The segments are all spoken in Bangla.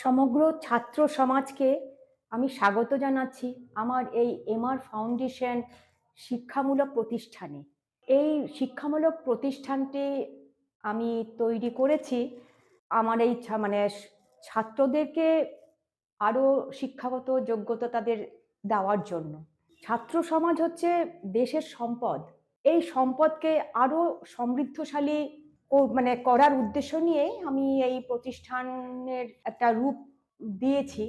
সমগ্র ছাত্র সমাজকে আমি স্বাগত জানাচ্ছি আমার এই এমআর ফাউন্ডেশন শিক্ষামূলক প্রতিষ্ঠানে। এই শিক্ষামূলক প্রতিষ্ঠানটি আমি তৈরি করেছি আমার এই ছাত্রদেরকে আরও শিক্ষাগত যোগ্যতা তাদের দেওয়ার জন্য। ছাত্র সমাজ হচ্ছে দেশের সম্পদ। এই সম্পদকে আরও সমৃদ্ধশালী করার উদ্দেশ্য নিয়ে আমি এই প্রতিষ্ঠানের একটা রূপ দিয়েছি।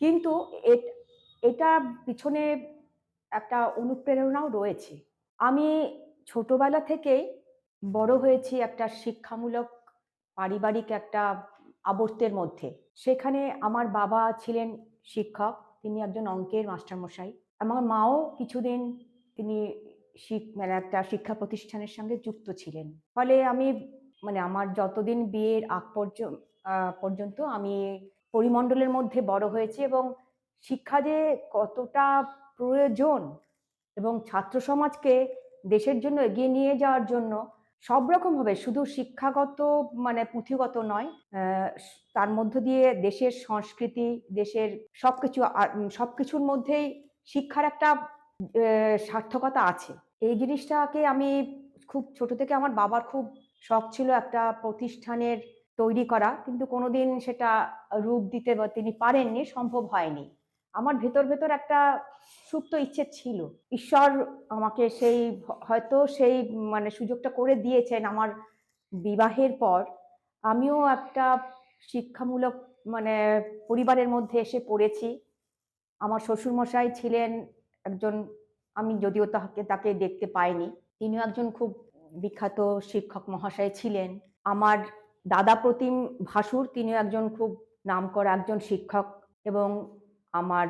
কিন্তু এট এটার পিছনে একটা অনুপ্রেরণাও রয়েছে। আমি ছোটবেলা থেকেই বড় হয়েছি একটা শিক্ষামূলক পারিবারিক একটা আবর্তের মধ্যে। সেখানে আমার বাবা ছিলেন শিক্ষক, তিনি একজন অঙ্কের মাস্টারমশাই। আমার মাও কিছুদিন তিনি একটা শিক্ষা প্রতিষ্ঠানের সঙ্গে যুক্ত ছিলেন। ফলে আমি আমার যতদিন বিয়ের আগ পর্যন্ত আমি পরিমণ্ডলের মধ্যে বড় হয়েছি এবং শিক্ষা যে কতটা প্রয়োজন এবং ছাত্র সমাজকে দেশের জন্য এগিয়ে নিয়ে যাওয়ার জন্য সব রকমভাবে শুধু শিক্ষাগত পুঁথিগত নয়, তার মধ্য দিয়ে দেশের সংস্কৃতি, দেশের সবকিছুর মধ্যেই শিক্ষার একটা সার্থকতা আছে। এই জিনিসটাকে আমি খুব ছোট থেকে আমার বাবার খুব শখ ছিল একটা প্রতিষ্ঠানের তৈরি করা, কিন্তু কোনোদিন সেটা রূপ দিতে তিনি পারেননি, সম্ভব হয়নি। আমার ভেতর একটা সুপ্ত ইচ্ছে ছিল। ঈশ্বর আমাকে হয়তো সেই সুযোগটা করে দিয়েছেন। আমার বিবাহের পর আমিও একটা শিক্ষামূলক মানে পরিবারের মধ্যে এসে পড়েছি। আমার শ্বশুরমশাই ছিলেন একজন, আমি যদিও তাকে দেখতে পাইনি, তিনিও একজন খুব বিখ্যাত শিক্ষক মহাশয় ছিলেন। আমার দাদা প্রতিম ভাসুর, তিনিও একজন খুব নামকরা একজন শিক্ষক, এবং আমার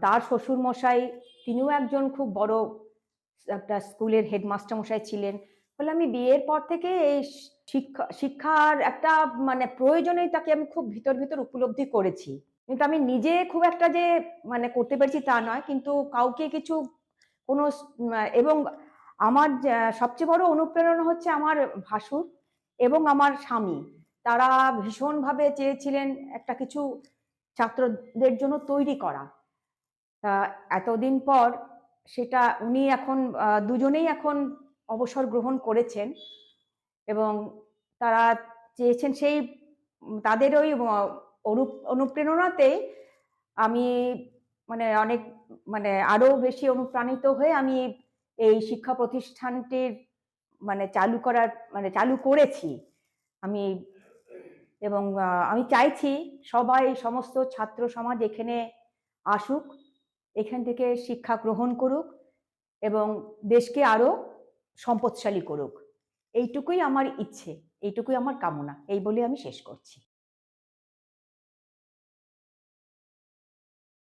তার শ্বশুরমশাই তিনিও একজন খুব বড় একটা স্কুলের হেডমাস্টার মশাই ছিলেন। ফলে আমি বিয়ের পর থেকে এই শিক্ষার একটা প্রয়োজনীয়তাকে আমি খুব ভিতর উপলব্ধি করেছি। কিন্তু আমি নিজে খুব একটা যে করতে পেরেছি তা নয়, কিন্তু কাউকে কিছু কোনো এবং আমার সবচেয়ে বড় অনুপ্রেরণা হচ্ছে আমার ভাসুর এবং আমার স্বামী। তারা ভীষণভাবে চেয়েছিলেন একটা কিছু ছাত্রদের জন্য তৈরি করা। তা এতদিন পর সেটা উনি এখন দুজনেই এখন অবসর গ্রহণ করেছেন, এবং তারা চেয়েছেন সেই তাদের ওই অনুপ্রেরণাতে আমি অনেক আরো বেশি অনুপ্রাণিত হয়ে আমি এই শিক্ষা প্রতিষ্ঠানটির চালু করেছি আমি। এবং আমি চাইছি সমস্ত ছাত্র সমাজ এখানে আসুক, এখান থেকে শিক্ষা গ্রহণ করুক এবং দেশকে আরো সম্পদশালী করুক। এইটুকুই আমার ইচ্ছে, এইটুকুই আমার কামনা। এই বলে আমি শেষ করছি।